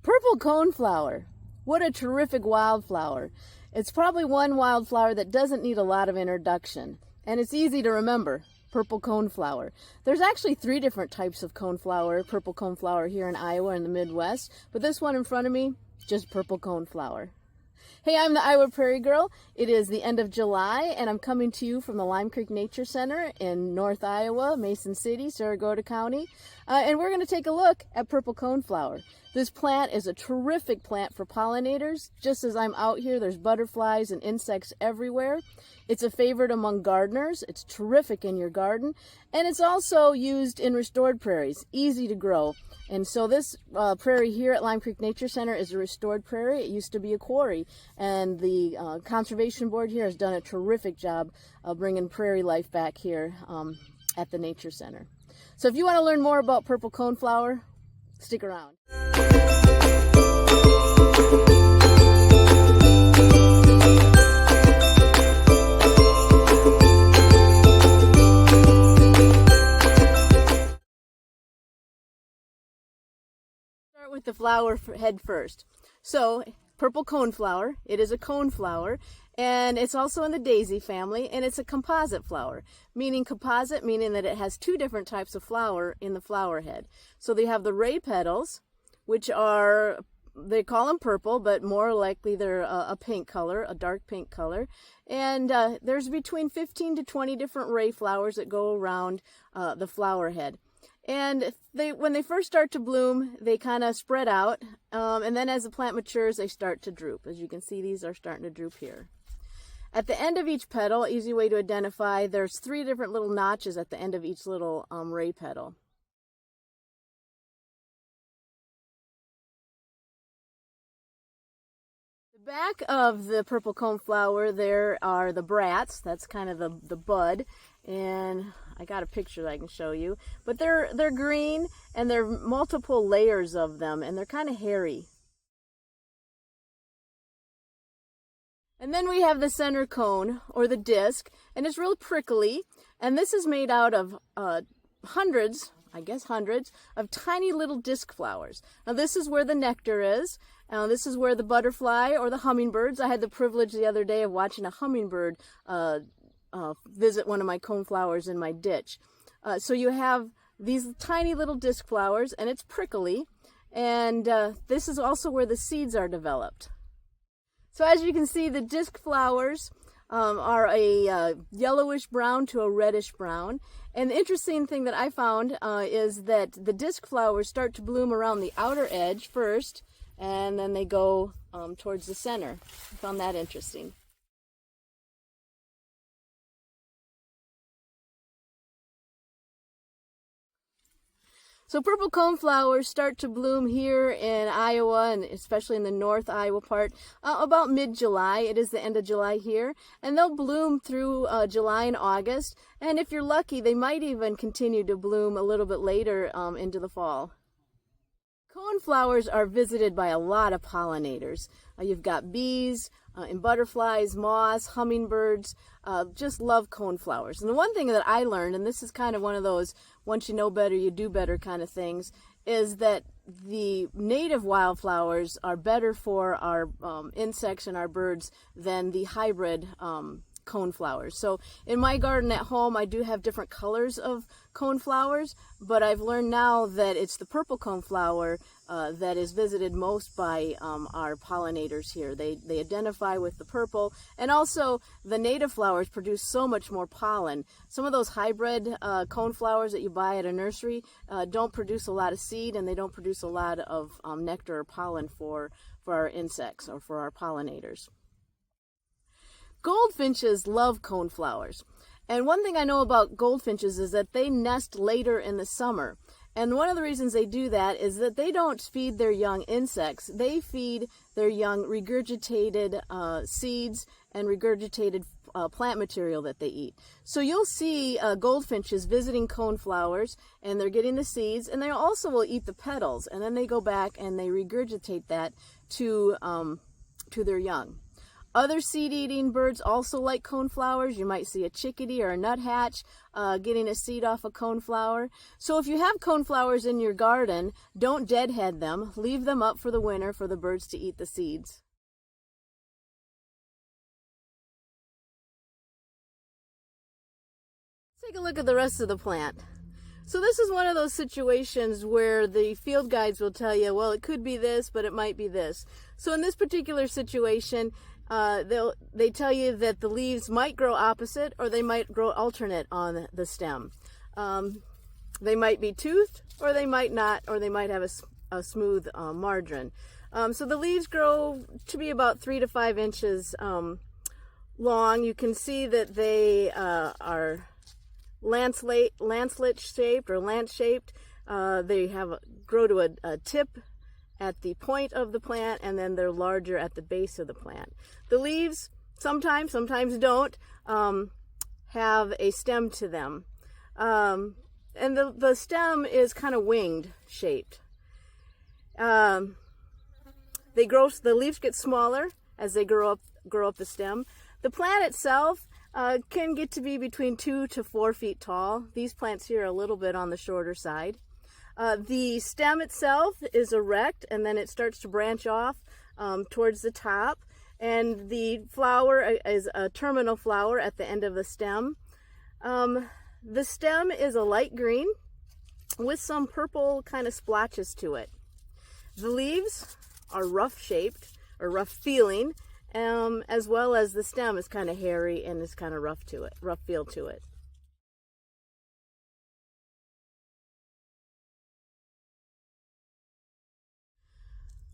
Purple coneflower. What a terrific wildflower. It's probably one wildflower that doesn't need a lot of introduction, and it's easy to remember. Purple coneflower. There's actually 3 different types of coneflower, purple coneflower here in Iowa and the Midwest, but this one in front of me, just purple coneflower. Hey, I'm the Iowa Prairie Girl. It is the end of July, and I'm coming to you from the Lime Creek Nature Center in North Iowa, Mason City, Saragota County, and we're going to take a look at purple coneflower. This plant is a terrific plant for pollinators. Just as I'm out here, there's butterflies and insects everywhere. It's a favorite among gardeners. It's terrific in your garden, and it's also used in restored prairies, easy to grow. And so this prairie here at Lime Creek Nature Center is a restored prairie. It used to be a quarry, and the Conservation Board here has done a terrific job of bringing prairie life back here at the Nature Center. So if you want to learn more about purple coneflower, stick around. With the flower head first. So purple coneflower, it is a coneflower, and it's also in the daisy family, and it's a composite flower, meaning that it has 2 different types of flower in the flower head. So they have the ray petals, which are, they call them purple, but more likely they're a pink color, a dark pink color. And there's between 15 to 20 different ray flowers that go around the flower head. And when they first start to bloom, they kind of spread out, and then as the plant matures, they start to droop. As you can see, these are starting to droop here. At the end of each petal, easy way to identify, there's 3 different little notches at the end of each little ray petal. The back of the purple coneflower, there are the bracts. That's kind of the bud, and I got a picture that I can show you. But they're green, and there are multiple layers of them, and they're kind of hairy. And then we have the center cone, or the disc, and it's real prickly, and this is made out of hundreds of tiny little disc flowers. Now this is where the nectar is. This is where the butterfly or the hummingbirds. I had the privilege the other day of watching a hummingbird visit one of my coneflowers in my ditch. So you have these tiny little disc flowers, and it's prickly, and this is also where the seeds are developed. So as you can see, the disc flowers are a yellowish brown to a reddish brown. And the interesting thing that I found is that the disc flowers start to bloom around the outer edge first, and then they go towards the center. I found that interesting. So purple coneflowers start to bloom here in Iowa, and especially in the North Iowa part, about mid-July. It is the end of July here, and they'll bloom through July and August. And if you're lucky, they might even continue to bloom a little bit later into the fall. Coneflowers are visited by a lot of pollinators. You've got bees and butterflies, moths, hummingbirds, just love coneflowers. And the one thing that I learned, and this is kind of one of those once you know better, you do better kind of things, is that the native wildflowers are better for our insects and our birds than the hybrid coneflowers. So in my garden at home, I do have different colors of coneflowers, but I've learned now that it's the purple coneflower that is visited most by our pollinators here. They identify with the purple, and also the native flowers produce so much more pollen. Some of those hybrid coneflowers that you buy at a nursery don't produce a lot of seed, and they don't produce a lot of nectar or pollen for our insects or for our pollinators. Goldfinches love coneflowers. And one thing I know about goldfinches is that they nest later in the summer. And one of the reasons they do that is that they don't feed their young insects. They feed their young regurgitated seeds and regurgitated plant material that they eat. So you'll see goldfinches visiting coneflowers, and they're getting the seeds, and they also will eat the petals, and then they go back and they regurgitate that to their young. Other seed-eating birds also like coneflowers. You might see a chickadee or a nuthatch getting a seed off a coneflower. So if you have coneflowers in your garden, don't deadhead them. Leave them up for the winter for the birds to eat the seeds. Take a look at the rest of the plant. So this is one of those situations where the field guides will tell you, well, it could be this, but it might be this. So in this particular situation, they tell you that the leaves might grow opposite or they might grow alternate on the stem. They might be toothed or they might not, or they might have a smooth margin. So the leaves grow to be about 3 to 5 inches long. You can see that they are lancelet shaped or lance shaped. They grow to a tip at the point of the plant, and then they're larger at the base of the plant. The leaves sometimes don't have a stem to them, and the stem is kind of winged shaped. The leaves get smaller as they grow up the stem. The plant itself can get to be between 2 to 4 feet tall. These plants here are a little bit on the shorter side. The stem itself is erect, and then it starts to branch off towards the top. And the flower is a terminal flower at the end of the stem. The stem is a light green with some purple kind of splotches to it. The leaves are rough shaped or rough feeling, as well as the stem is kind of hairy and is kind of rough feel to it.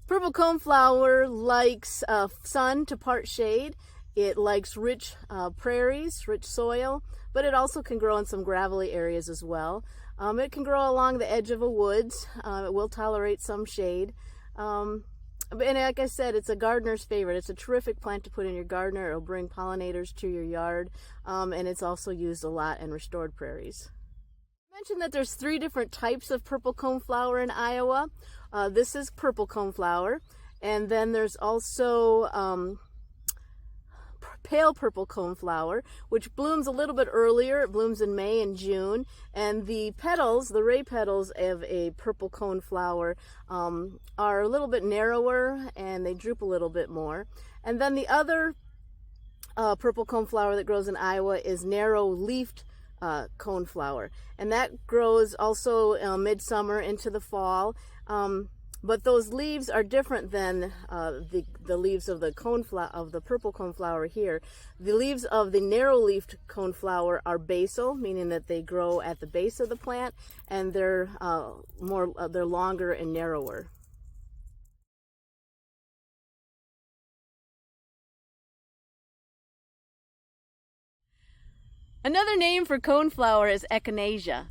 Purple coneflower likes sun to part shade. It likes rich prairies, rich soil, but it also can grow in some gravelly areas as well. It can grow along the edge of a woods. It will tolerate some shade. And like I said, it's a gardener's favorite. It's a terrific plant to put in your garden. It'll bring pollinators to your yard, and it's also used a lot in restored prairies. I mentioned that there's 3 different types of purple coneflower in Iowa. This is purple coneflower, and then there's also pale purple coneflower, which blooms a little bit earlier. It blooms in May and June, and the petals, the ray petals of a purple coneflower are a little bit narrower and they droop a little bit more. And then the other purple coneflower that grows in Iowa is narrow-leafed coneflower, and that grows also midsummer into the fall. But those leaves are different than the leaves of the purple coneflower here. The leaves of the narrow-leafed coneflower are basal, meaning that they grow at the base of the plant, and they're longer and narrower. Another name for coneflower is echinacea.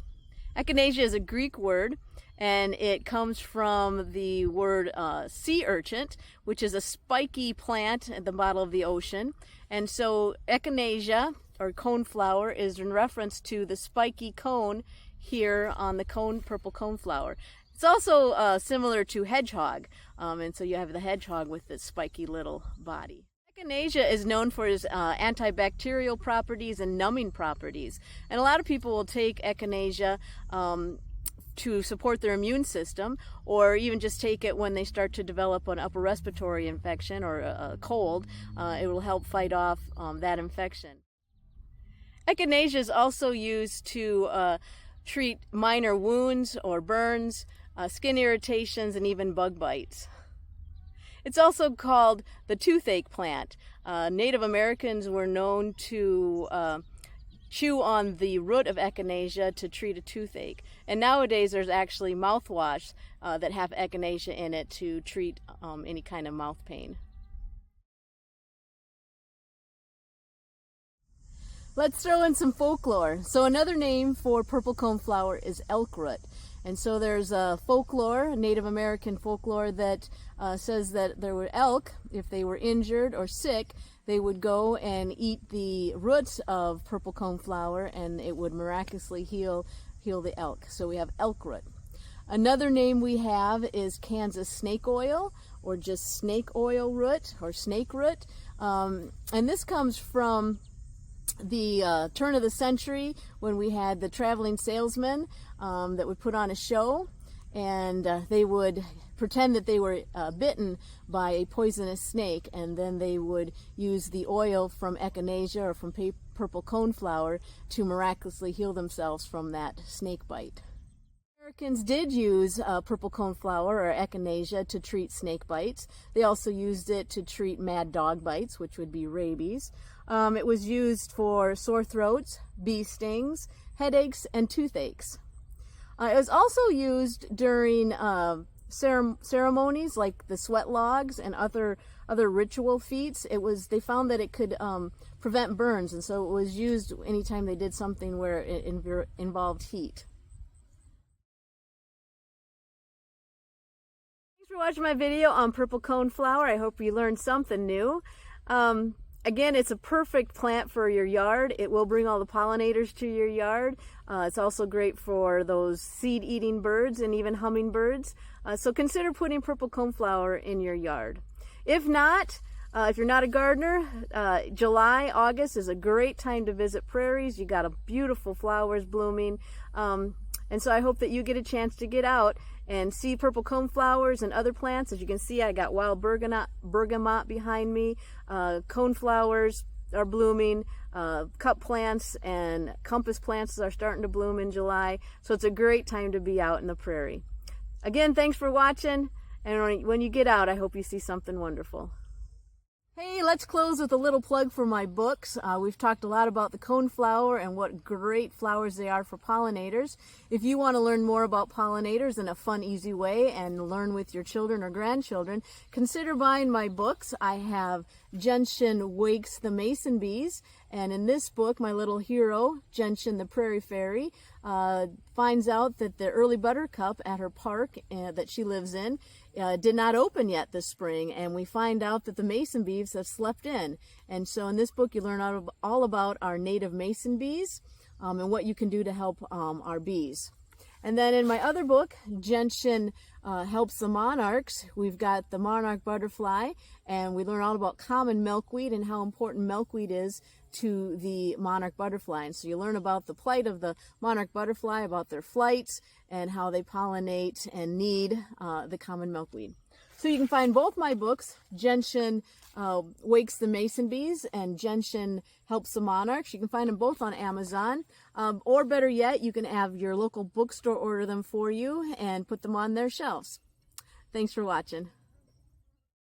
Echinacea is a Greek word, and it comes from the word sea urchin, which is a spiky plant at the bottom of the ocean. And so echinacea, or coneflower, is in reference to the spiky cone here on the purple coneflower. It's also similar to hedgehog, and so you have the hedgehog with the spiky little body. Echinacea is known for its antibacterial properties and numbing properties, and a lot of people will take echinacea to support their immune system, or even just take it when they start to develop an upper respiratory infection or a cold. It will help fight off that infection. Echinacea is also used to treat minor wounds or burns, skin irritations, and even bug bites. It's also called the toothache plant. Native Americans were known to chew on the root of echinacea to treat a toothache. And nowadays there's actually mouthwash that have echinacea in it to treat any kind of mouth pain. Let's throw in some folklore. So another name for purple coneflower is elkroot. And so there's a folklore, a Native American folklore, that says that there were elk, if they were injured or sick, they would go and eat the roots of purple coneflower, and it would miraculously heal the elk. So we have elkroot. Another name we have is Kansas snake oil, or just snake oil root or snake root. And this comes from the turn of the century when we had the traveling salesmen that would put on a show, and they would pretend that they were bitten by a poisonous snake, and then they would use the oil from echinacea or from purple coneflower to miraculously heal themselves from that snake bite. Americans did use purple coneflower or echinacea to treat snake bites. They also used it to treat mad dog bites, which would be rabies. It was used for sore throats, bee stings, headaches, and toothaches. It was also used during ceremonies like the sweat logs and other ritual feats. They found that it could prevent burns, and so it was used anytime they did something where it involved heat. Thanks for watching my video on purple coneflower. I hope you learned something new. Again, it's a perfect plant for your yard. It will bring all the pollinators to your yard. It's also great for those seed-eating birds and even hummingbirds. So consider putting purple coneflower in your yard. If not, if you're not a gardener, July, August is a great time to visit prairies. You got beautiful flowers blooming. And so I hope that you get a chance to get out and see purple coneflowers and other plants. As you can see, I got wild bergamot behind me. Coneflowers are blooming. Cup plants and compass plants are starting to bloom in July. So it's a great time to be out in the prairie. Again, thanks for watching. And when you get out, I hope you see something wonderful. Hey, let's close with a little plug for my books. We've talked a lot about the coneflower and what great flowers they are for pollinators. If you want to learn more about pollinators in a fun, easy way and learn with your children or grandchildren, consider buying my books. I have Gentian Wakes the Mason Bees, and in this book, my little hero, Gentian the Prairie Fairy, finds out that the early buttercup at her park that she lives in did not open yet this spring, and we find out that the mason bees have slept in. And so in this book you learn all about our native mason bees and what you can do to help our bees. And then in my other book, Gentian Helps the Monarchs, we've got the monarch butterfly, and we learn all about common milkweed and how important milkweed is to the monarch butterfly. And so you learn about the plight of the monarch butterfly, about their flights, and how they pollinate and need the common milkweed. So you can find both my books, Gentian Wakes the Mason Bees and Gentian Helps the Monarchs. You can find them both on Amazon. Or better yet, you can have your local bookstore order them for you and put them on their shelves. Thanks for watching.